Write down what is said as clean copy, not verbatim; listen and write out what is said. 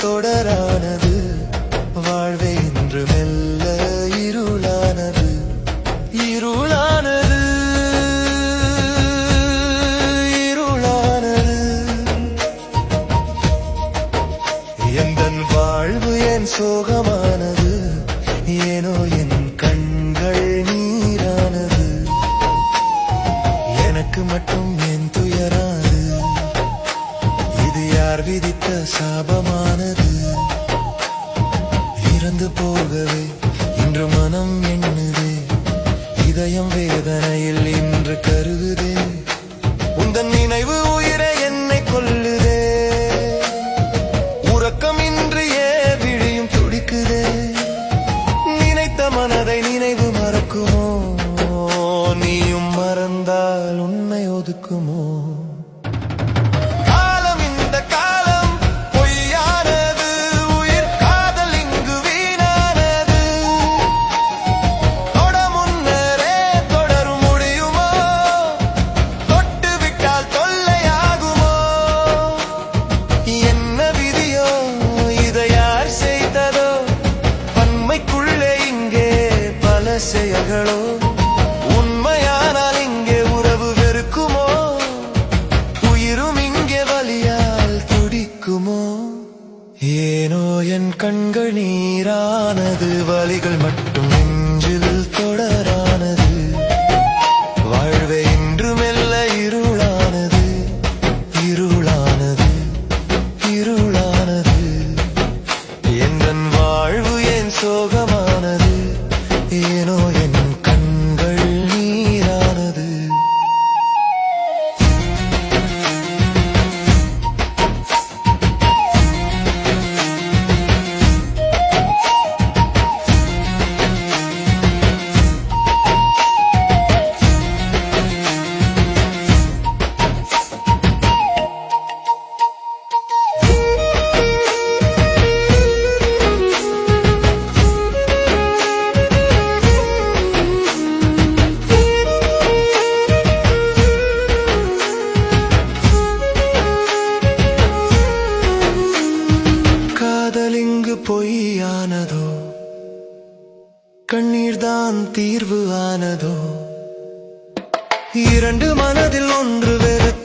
தொடரானது. வாழ்வே இன்று மெல்ல இருளானது, இருளானது, இருளானது. எந்தன் வாழ்வு என் சோகமானது, ஏனோ என் கண்கள் நீரானது. எனக்கு மட்டும் என் துயராது, இது யார் விதித்த சாபமானது. இறந்து போகவே இன்று மனம் எண்ணுதே, இதயம் வேதனையில் இன்று கருகுதே. உந்தன் நினைவு உயிரை என்னை கொல்லுதே, உறக்கமின்றியே விழியும் துடிக்குதே. நினைத்த மனதை நினைவு மறக்குமோ, நீயும் மறந்தால் உன்னை ஒதுக்குமோ. செயல்களோ உண்மையானால் இங்கே உறவு வெறுக்குமோ, உயிரும் இங்கே வலியால் துடிக்குமோ. ஏனோ என் கண்கள் நீரானது, வலிகள் மட்டும் நெஞ்சில் தொடரானது. வாழ்வே இன்று மெல்ல இருளானது, இருளானது, இருளானது. என் வாழ்வு என் சோகமானது, ஏனோ என் கண்கள் நீரானது. காதலிங்கு பொய்யானதோ, கண்ணீர்தான் தீர்வு ஆனதோ. இரண்டு மனதில் ஒன்று வெறுத்து